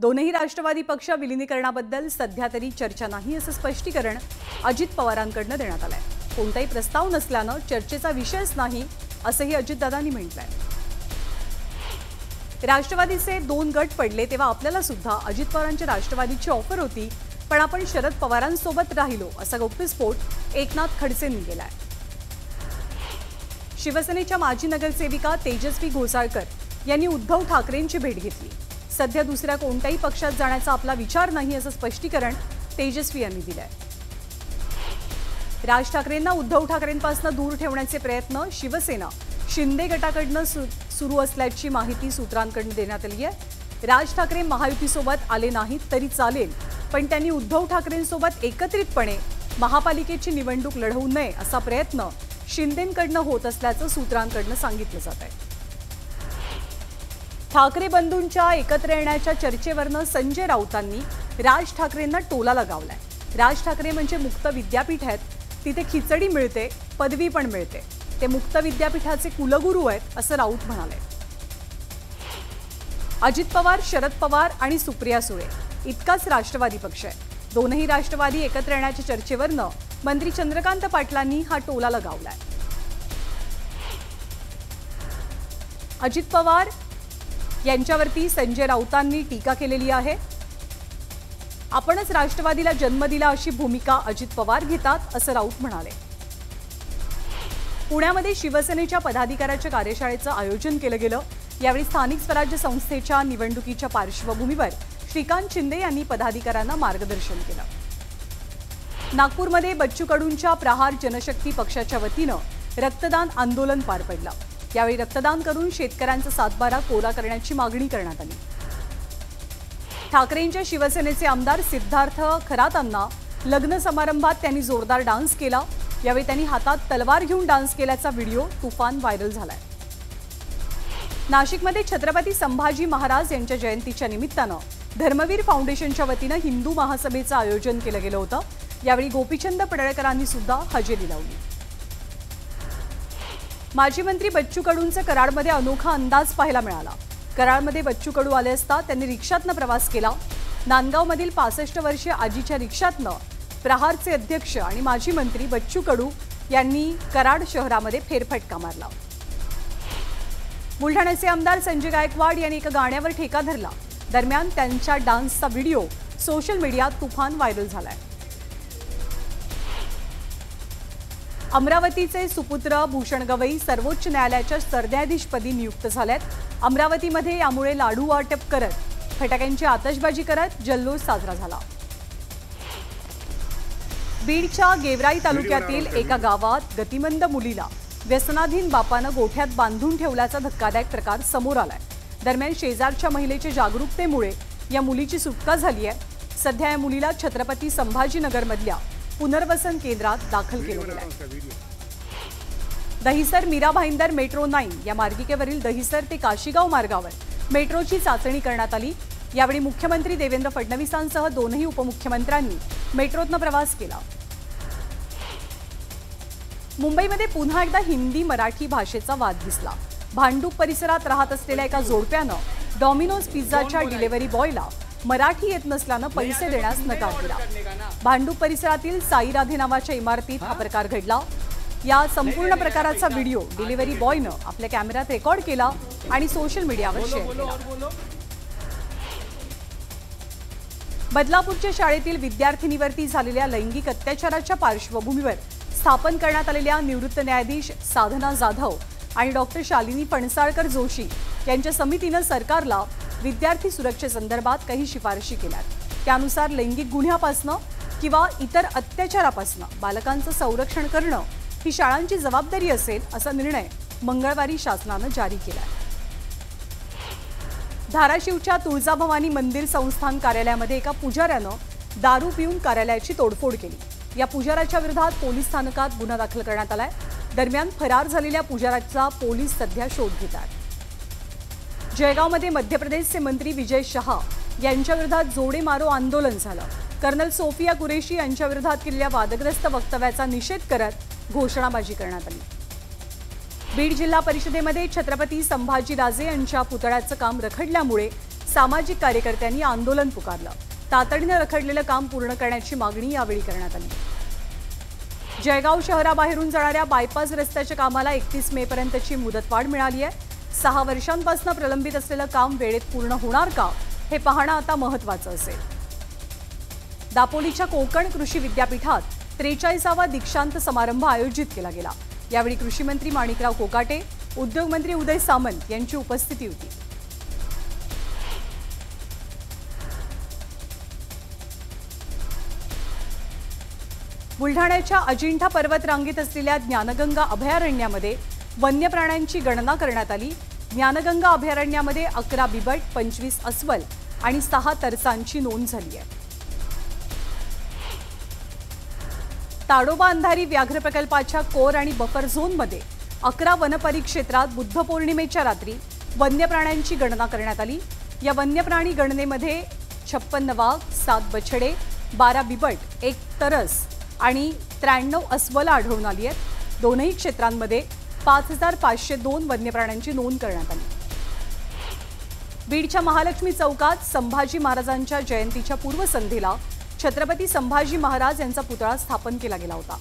दोनही राष्ट्रवादी पक्ष विलीनीकरणाबद्दल सध्या तरी चर्चा नाही असं स्पष्टीकरण अजित पवारांकडून देण्यात आलंय। कोणताही प्रस्ताव नसल्यानं चर्चेचा विषयच नाही असंही अजितदादांनी म्हटलंय। राष्ट्रवादीचे 2 गट पडले तेव्हा आपल्याला सुद्धा अजित पवारांच्या राष्ट्रवादीची ऑफर होती, पण आपण शरद पवारांसोबत राहिलो असा गौप्यस्फोट एकनाथ खडसेंनी केलाय। शिवसेनेच्या माजी नगरसेविका तेजस्वी घोसाळकर यांनी उद्धव ठाकरेंची भेट घेतली। सध्या दुसऱ्या कोणत्याही पक्षात जाण्याचा आपला विचार नाही असं स्पष्टीकरण तेजस्वी यांनी दिलंय। राज ठाकरेंना उद्धव ठाकरेंपासून दूर ठेवण्याचे प्रयत्न शिवसेना शिंदे गटाकडून सुरू असल्याची माहिती सूत्रांकडून देण्यात आली आहे। राज ठाकरे महायुतीसोबत आले नाहीत तरी चालेल, पण त्यांनी उद्धव ठाकरेंसोबत एकत्रितपणे महापालिकेची निवडणूक लढवू नये असा प्रयत्न शिंदेंकडून होत असल्याचं सूत्रांकडून सांगितलं जात आहे। ठाकरे बंधूंच्या एकत्र येण्याच्या चर्चेवरनं संजय राऊतांनी राज ठाकरेंना टोला लगावलाय। राज ठाकरे म्हणजे मुक्त विद्यापीठ आहेत, तिथे खिचडी मिळते, पदवी पण मिळते, ते मुक्त विद्यापीठाचे कुलगुरू आहेत असं राऊत म्हणाले। अजित पवार, शरद पवार आणि सुप्रिया सुळे इतकाच राष्ट्रवादी पक्ष आहे। दोनही राष्ट्रवादी एकत्र येण्याच्या चर्चेवरनं मंत्री चंद्रकांत पाटलांनी हा टोला लगावलाय। अजित पवार यांच्यावरती संजय राऊतांनी टीका केलेली आहे। आपणच राष्ट्रवादीला जन्म दिला अशी भूमिका अजित पवार घेतात असं राऊत म्हणाले। पुण्यामध्ये शिवसेनेच्या पदाधिकाऱ्याच्या कार्यशाळेचं आयोजन केलं गेलं। यावेळी स्थानिक स्वराज्य संस्थेच्या निवडणुकीच्या पार्श्वभूमीवर श्रीकांत शिंदे यांनी पदाधिकाऱ्यांना मार्गदर्शन केलं। नागपूरमध्ये बच्चू कडूंच्या प्रहार जनशक्ती पक्षाच्या वतीनं रक्तदान आंदोलन पार पडलं। यावेळी रक्तदान करून शेतकऱ्यांचा सातबारा कोरा करण्याची मागणी करण्यात आली। ठाकरेंच्या शिवसेनेचे आमदार सिद्धार्थ खरातांना लग्न समारंभात त्यांनी जोरदार डान्स केला। यावेळी त्यांनी हातात तलवार घेऊन डान्स केल्याचा व्हिडिओ तुफान व्हायरल झालाय। नाशिकमध्ये छत्रपती संभाजी महाराज यांच्या जयंतीच्या निमित्तानं धर्मवीर फाउंडेशनच्या वतीनं हिंदू महासभेचं आयोजन केलं गेलं होतं। यावेळी गोपीचंद पडळकरांनी सुद्धा हजेरी लावली। माजी मंत्री बच्चू कडूंचा कराडमध्ये अनोखा अंदाज पाहायला मिळाला। कराडमध्ये बच्चू कडू आले असता त्यांनी रिक्षातनं प्रवास केला। नांदगावमधील 65 वर्षीय आजीच्या रिक्षातनं प्रहारचे अध्यक्ष आणि माजी मंत्री बच्चू कडू यांनी कराड शहरामध्ये फेरफटका मारला। बुलढाण्याचे आमदार संजय गायकवाड यांनी एका गाण्यावर ठेका धरला। दरम्यान त्यांच्या डान्सचा व्हिडिओ सोशल मीडियात तुफान व्हायरल झालाय। अमरावतीचे सुपुत्र भूषण गवई सर्वोच्च न्यायालयाच्या सरन्यायाधीशपदी नियुक्त झालेत। अमरावतीमध्ये यामुळे लाडू वाटप करत, फटाक्यांची आतषबाजी करत जल्लोष साजरा झाला। बीडच्या गेवराई तालुक्यातील एका गावात गतिमंद मुलीला व्यसनाधीन बापानं गोठ्यात बांधून ठेवल्याचा धक्कादायक प्रकार समोर आलाय। दरम्यान शेजारच्या महिलेच्या जागरूकतेमुळे या मुलीची सुटका झाली आहे। सध्या या मुलीला छत्रपती संभाजीनगरमधल्या पुनर्वसन केंद्रात दाखल केलं गेलंय। दहिसर मीरा भाईंदर मेट्रो 9 या मार्गिकेवरील दहिसर ते काशीगाव मार्गावर मेट्रोची चाचणी करण्यात आली। यावेळी मुख्यमंत्री देवेंद्र फडणवीसांसह दोनही उपमुख्यमंत्र्यांनी मेट्रोतनं प्रवास केला। मुंबईमध्ये पुन्हा एकदा हिंदी मराठी भाषेचा वाद दिसला। भांडूप परिसरात राहत असलेल्या एका जोडप्यानं डॉमिनोज पिझ्झाच्या डिलिव्हरी बॉयला मराठी येत नसल्यानं पैसे देण्यास नकार दिला। भांडूप परिसरातील साई राधे नावाच्या इमारतीत हा प्रकार घडला। या संपूर्ण प्रकाराचा व्हिडिओ डिलिव्हरी बॉयनं आपल्या कॅमेऱ्यात रेकॉर्ड केला आणि सोशल मीडियावर शेअर केला। बदलापूरच्या शाळेतील विद्यार्थिनीवरती झालेल्या लैंगिक अत्याचाराच्या पार्श्वभूमीवर स्थापन करण्यात आलेल्या निवृत्त न्यायाधीश साधना जाधव आणि डॉक्टर शालिनी फणसाळकर जोशी यांच्या समितीनं सरकारला विद्यार्थी सुरक्षेसंदर्भात काही शिफारशी केल्यात। त्यानुसार लैंगिक गुन्ह्यापासून किंवा इतर अत्याचारापासून बालकांचं संरक्षण करणं ही शाळांची जबाबदारी असेल असा निर्णय मंगळवारी शासनानं जारी केलाय। धाराशिवच्या तुळजाभवानी मंदिर संस्थान कार्यालयामध्ये एका पुजाऱ्यानं दारू पिऊन कार्यालयाची तोडफोड केली। या पुजाऱ्याच्या विरोधात पोलीस स्थानकात गुन्हा दाखल करण्यात आलाय। दरम्यान फरार झालेल्या पुजाऱ्याचा पोलीस सध्या शोध घेत आहेत। जळगावमध्ये मध्य प्रदेशचे मंत्री विजय शहा यांच्या विरोधात जोडे मारो आंदोलन झालं। कर्नल सोफिया कुरेशी यांच्या विरोधात केलेल्या वादग्रस्त वक्तव्याचा निषेध करत घोषणाबाजी करण्यात आली। बीड जिल्हा परिषदेमध्ये छत्रपती संभाजीराजे यांच्या पुतळ्याचं काम रखडल्यामुळे सामाजिक कार्यकर्त्यांनी आंदोलन पुकारलं। तातडीने रखडलेलं काम पूर्ण करण्याची मागणी यावेळी करण्यात आली। जळगाव शहराबाहेरून जाणाऱ्या बायपास रस्त्याच्या कामाला 31 मे पर्यंतची मुदतवाढ मिळाली आहे। 6 वर्षांपासून प्रलंबित असलेलं काम वेळेत पूर्ण होणार का हे पाहणं आता महत्त्वाचं असेल। दापोलीच्या कोकण कृषी विद्यापीठात 43वा दीक्षांत समारंभ आयोजित केला गेला। यावेळी कृषी मंत्री माणिकराव कोकाटे, उद्योग मंत्री उदय सामंत यांची उपस्थिती होती। बुलढाण्याच्या अजिंठा पर्वत रांगेत असलेल्या ज्ञानगंगा अभयारण्यामध्ये वन्य प्राण्यांची गणना करण्यात आली। ज्ञानगंगा अभयारण्यामध्ये 11 बिबट, 25 अस्वल आणि 6 तरसांची नोंद झाली आहे। ताडोबा अंधारी व्याघ्र प्रकल्पाच्या कोर आणि बफर झोनमध्ये 11 वनपरिक्षेत्रात बुद्ध पौर्णिमेच्या रात्री वन्य प्राण्यांची गणना करण्यात आली। या वन्य प्राणी गणनेमध्ये 56 वाघ, 7 बछडे, 12 बिबट, 1 तरस आणि 93 अस्वल आढळून आली आहेत। दोनही क्षेत्रांमध्ये 5502 वन्य प्राण्यांची नोंद करण्यात आली। बीडच्या महालक्ष्मी चौकात संभाजी महाराजांच्या जयंतीच्या पूर्वसंध्येला छत्रपती संभाजी महाराज यांचा पुतळा स्थापन केला गेला होता,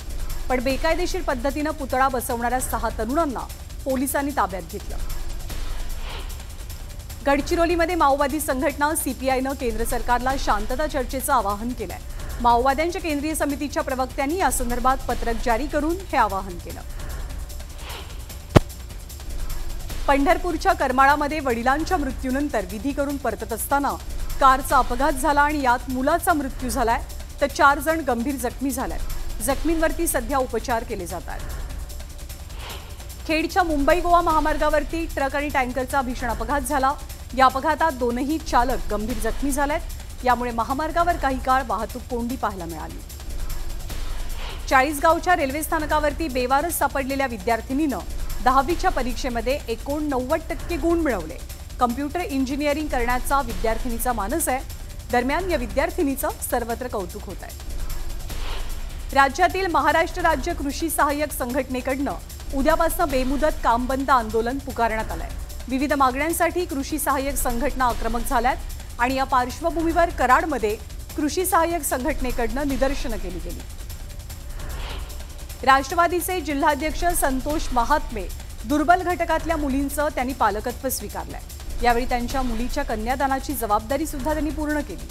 पण बेकायदेशीर पद्धतीने पुतळा बसवणाऱ्या 6 तरुणांना पोलिसांनी ताब्यात घेतलं। गडचिरोलीमध्ये माओवादी संघटना सीपीआयनं केंद्र सरकारला शांतता चर्चेचं आवाहन केलंय। माओवाद्यांच्या केंद्रीय समितीच्या प्रवक्त्यांनी या संदर्भात पत्रक जारी करून हे आवाहन केलं। पंढरपूरच्या करमाळामध्ये वडिलांच्या मृत्यूनंतर विधी करून परतत असताना कारचा अपघात झाला आणि यात मुलाचा मृत्यू झालाय, तर 4 जण गंभीर जखमी झालेत। जखमींवरती सध्या उपचार केले जात आहेत। खेडच्या मुंबई गोवा महामार्गावरती ट्रक आणि टँकरचा भीषण अपघात झाला। या अपघातात दोनही चालक गंभीर जखमी झालेत। यामुळे महामार्गावर काही काळ वाहतूक कोंडी पाहायला मिळाली। चाळीसगावच्या रेल्वे स्थानकावरती बेवारस सापडलेल्या विद्यार्थिनीनं 10वीच्या परीक्षेमध्ये 89% गुण मिळवले। कम्प्युटर इंजिनिअरिंग करण्याचा विद्यार्थिनीचा मानस आहे। दरम्यान या विद्यार्थिनीचं सर्वत्र कौतुक होत आहे। राज्यातील महाराष्ट्र राज्य कृषी सहाय्यक संघटनेकडनं उद्यापासून बेमुदत काम बंद आंदोलन पुकारण्यात आलंय। विविध मागण्यांसाठी कृषी सहाय्यक संघटना आक्रमक झाल्यात आणि या पार्श्वभूमीवर कराडमध्ये कृषी सहाय्यक संघटनेकडनं निदर्शनं केली गेली। राष्ट्रवादीचे जिल्हाध्यक्ष संतोष महात्मे दुर्बल घटकातल्या मुलींचं त्यांनी पालकत्व स्वीकारलंय। यावेळी त्यांच्या मुलीच्या कन्यादानाची जबाबदारी सुद्धा त्यांनी पूर्ण केली।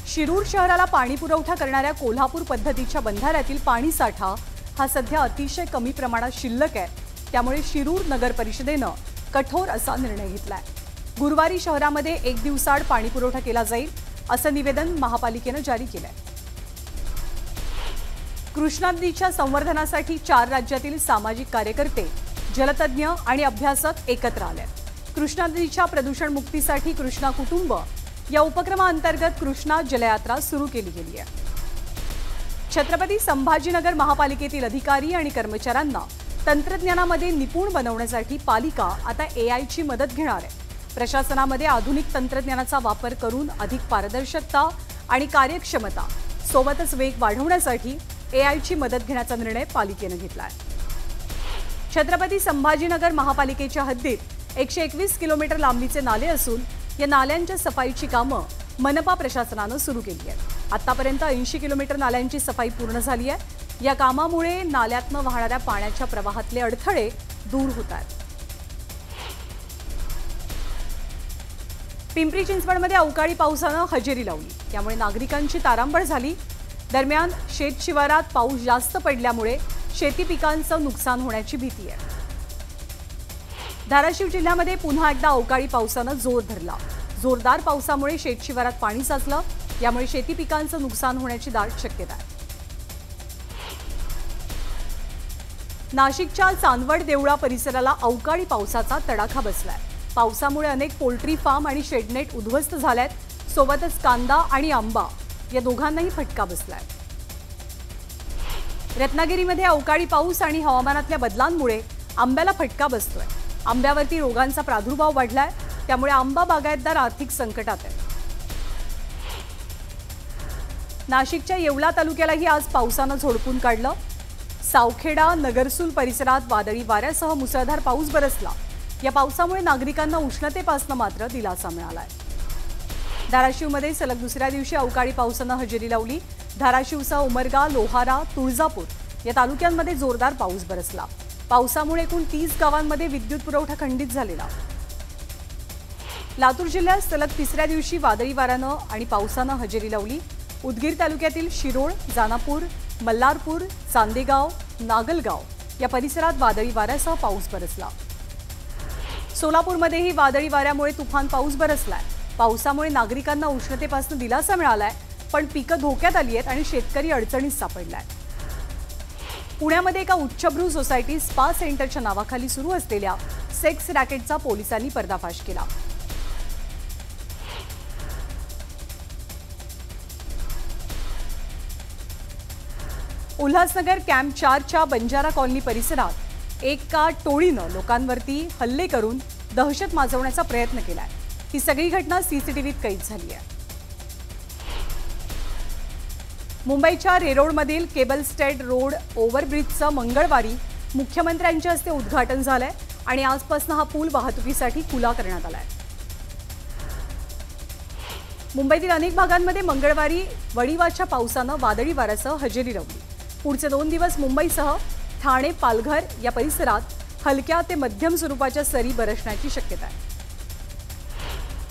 शिरूर शहराला पाणी पुरवठा करणाऱ्या कोल्हापूर पद्धतीच्या बंधाऱ्यातील पाणी साठा हा सध्या अतिशय कमी प्रमाणात शिल्लक आहे। त्यामुळे शिरूर नगर परिषदेनं कठोर असा निर्णय घेतलाय। गुरुवारी शहरामध्ये 1 दिवसाआड पाणी पुरवठा केला जाईल असं निवेदन महापालिकेनं जारी केलंय। कृष्णा नदीच्या संवर्धनासाठी 4 राज्यातील सामाजिक कार्यकर्ते, जलतज्ञ आणि अभ्यासक एकत्र आले। कृष्णा नदीच्या प्रदूषण मुक्तीसाठी कृष्णा कुटुंब या उपक्रमाअंतर्गत कृष्णा जलयात्रा सुरू केली गेली आहे। छत्रपती संभाजीनगर महापालिकेतील अधिकारी आणि कर्मचाऱ्यांना तंत्रज्ञानामध्ये निपुण बनवण्यासाठी पालिका आता एआयची मदत घेणार आहे। प्रशासनामध्ये आधुनिक तंत्रज्ञानाचा वापर करून अधिक पारदर्शकता आणि कार्यक्षमता सोबतच वेग वाढवण्यासाठी एआयची मदत घेण्याचा निर्णय पालिकेने घेतला आहे। छत्रपती संभाजीनगर महापालिकेच्या हद्दीत 121 किलोमीटर लांबीचे नाले असून या नाल्यांच्या सफाईची कामं मनपा प्रशासनानं सुरू केली आहेत। आतापर्यंत 80 किलोमीटर नाल्यांची सफाई पूर्ण झाली आहे। या कामामुळे नाल्यातनं वाहणाऱ्या पाण्याच्या प्रवाहातले अडथळे दूर होत आहेत। पिंपरी चिंचवडमध्ये अवकाळी पावसानं हजेरी लावली, त्यामुळे नागरिकांची तारांबळ झाली। दरम्यान शेत शिवारात पाऊस जास्त पडल्यामुळे शेती पिकांचं नुकसान होण्याची भीती आहे। धाराशिव जिल्ह्यामध्ये पुन्हा एकदा अवकाळी पावसानं जोर धरला। जोरदार पावसामुळे शेत शिवारात पाणी साचलं, यामुळे शेती पिकांचं नुकसान होण्याची दाट शक्यता आहे। नाशिकच्या चांदवड देवळा परिसराला अवकाळी पावसाचा तडाखा बसलाय। पावसामुळे अनेक पोल्ट्री फार्म आणि शेडनेट उद्ध्वस्त झालेत, सोबतच कांदा आणि आंबा या दोघांनाही फटका बसलाय। रत्नागिरीमध्ये अवकाळी पाऊस आणि हवामानातल्या बदलांमुळे आंब्याला फटका बसतोय। आंब्यावरती रोगांचा प्रादुर्भाव वाढलाय, त्यामुळे आंबा बागायतदार आर्थिक संकटात आहेत। नाशिकच्या येवला तालुक्यालाही आज पावसानं झोडपून काढलं। सावखेडा, नगरसूल परिसरात वादळी वाऱ्यासह मुसळधार पाऊस बरसला। या पावसामुळे नागरिकांना उष्णतेपासून मात्र दिलासा मिळालाय। धाराशिवमध्ये सलग दुसऱ्या दिवशी अवकाळी पावसानं हजेरी लावली। धाराशिवसह उमरगा, लोहारा, तुळजापूर या तालुक्यांमध्ये जोरदार पाऊस बरसला। पावसामुळे एकूण 30 गावांमध्ये विद्युत पुरवठा खंडित झालेला। लातूर जिल्ह्यात सलग तिसऱ्या दिवशी वादळी वाऱ्यानं आणि पावसानं हजेरी लावली। उदगीर तालुक्यातील शिरोळ, जानापूर, मल्हारपूर, चांदेगाव, नागलगाव या परिसरात वादळी वाऱ्यासह पाऊस बरसला। सोलापूरमध्येही वादळी वाऱ्यामुळे तुफान पाऊस बरसलाय। पावसामुळे नागरिकांना उष्णतेपासून दिलासा मिळालाय, पण पिकं धोक्यात आली आहेत आणि शेतकरी अडचणीत सापडलाय। पुण्यामध्ये एका उच्चभ्रू सोसायटी स्पा सेंटरच्या नावाखाली सुरू असलेल्या सेक्स रॅकेटचा पोलिसांनी पर्दाफाश केला। उल्हासनगर कॅम्प 4च्या बंजारा कॉलनी परिसरात एका टोळीनं लोकांवरती हल्ले करून दहशत माजवण्याचा प्रयत्न केलाय। ही सगळी घटना सीसीटीव्हीत कैद झाली आहे। मुंबईच्या रेरोडमधील केबल स्टेट रोड ओव्हरब्रिजचं मंगळवारी मुख्यमंत्र्यांच्या हस्ते उद्घाटन झालंय आणि आजपासून हा पूल वाहतुकीसाठी खुला करण्यात आलाय। मुंबईतील अनेक भागांमध्ये मंगळवारी वडिवाच्या पावसानं वादळी वाऱ्यासह हजेरी लावली। पुढचे 2 दिवस मुंबईसह ठाणे, पालघर या परिसरात हलक्या ते मध्यम स्वरूपाच्या सरी बरसण्याची शक्यता आहे।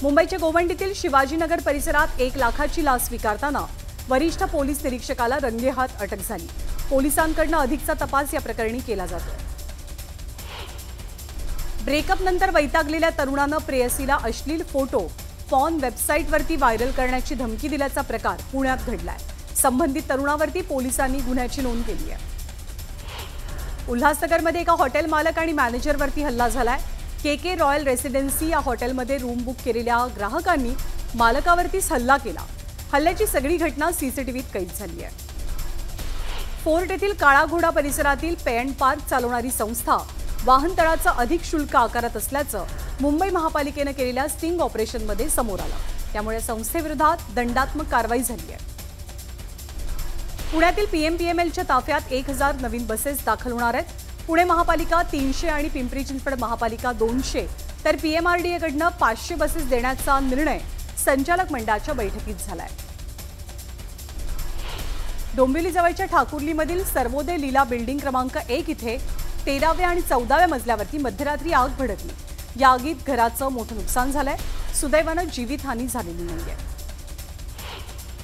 मुंबईच्या गोवंडीतील शिवाजीनगर परिसरात 1 लाखाची लाच स्वीकारताना वरिष्ठ पोलीस निरीक्षकाला रंगेहात अटक झाली। पोलिसांकडून अधिकचा तपास या प्रकरणी केला जातोय। ब्रेकअप नंतर वैतागलेल्या तरुणानं प्रेयसीला अश्लील फोटो पॉर्न वेबसाईटवरती व्हायरल करण्याची धमकी दिल्याचा प्रकार पुण्यात घडलाय। संबंधित तरुणावरती पोलिसांनी गुन्ह्याची नोंद केली आहे। उल्हासनगरमध्ये एका हॉटेल मालक आणि मॅनेजरवरती हल्ला झालाय। केके रॉयल रेसिडेन्सी या हॉटेलमध्ये रूम बुक केलेल्या ग्राहकांनी मालकावरतीच हल्ला केला। हल्ल्याची सगळी घटना सीसीटीव्हीत कैद झाली आहे। फोर्ट येथील काळा घोडा परिसरातील पे एंड पार्क चालवणारी संस्था वाहनतळाचं अधिक शुल्क आकारत असल्याचं मुंबई महापालिकेनं केलेल्या स्टिंग ऑपरेशनमध्ये समोर आलं। त्यामुळे संस्थेविरोधात दंडात्मक कारवाई झाली आहे। पुण्यातील पीएमपीएमएलच्या ताफ्यात 1000 नवीन बसेस दाखल होणार आहेत। पुणे महापालिका 300 आणि पिंपरी चिंचवड महापालिका 200 तर पीएमआरडीएकडनं 500 बसेस देण्याचा निर्णय संचालक मंडळाच्या बैठकीत झालाय। डोंबिवलीजवळच्या ठाकुर्लीमधील सर्वोदय लीला बिल्डिंग क्रमांक 1 इथे 13व्या आणि 14व्या मजल्यावरती मध्यरात्री आग भडकली। या आगीत घराचं मोठं नुकसान झालंय। सुदैवानं जीवितहानी झालेली नाहीये।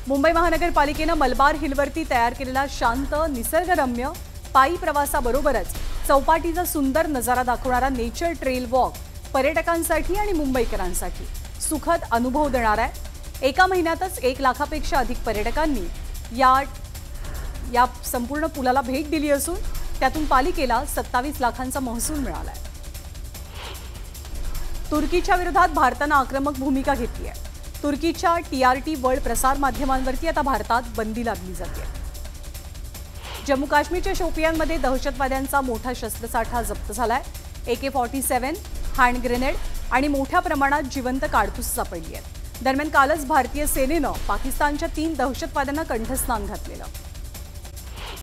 मुंबई महानगरपालिकेनं मलबार हिलवरती तयार केलेला शांत निसर्गरम्य पायी प्रवासाबरोबरच चौपाटीचा सुंदर नजारा दाखवणारा नेचर ट्रेल वॉक पर्यटकांसाठी आणि मुंबईकरांसाठी सुखद अनुभव देणार आहे। एका महिन्यातच 1 लाखापेक्षा अधिक पर्यटकांनी या संपूर्ण पुलाला भेट दिली असून त्यातून पालिकेला 27 लाखांचा महसूल मिळालाय। तुर्कीच्या विरोधात भारतानं आक्रमक भूमिका घेतली आहे। तुर्कीच्या TRT वर्ल्ड प्रसार माध्यमांवरती आता भारतात बंदी लादली जाते। जम्मू काश्मीरच्या शोपियानमध्ये दहशतवाद्यांचा मोठा शस्त्रसाठा जप्त झालाय। AK-47, हँड ग्रेनेड आणि मोठ्या प्रमाणात जिवंत काडतूस सापडली आहेत। दरम्यान कालच भारतीय सेनेनं पाकिस्तानच्या 3 दहशतवाद्यांना कंठस्नान घातलेलं।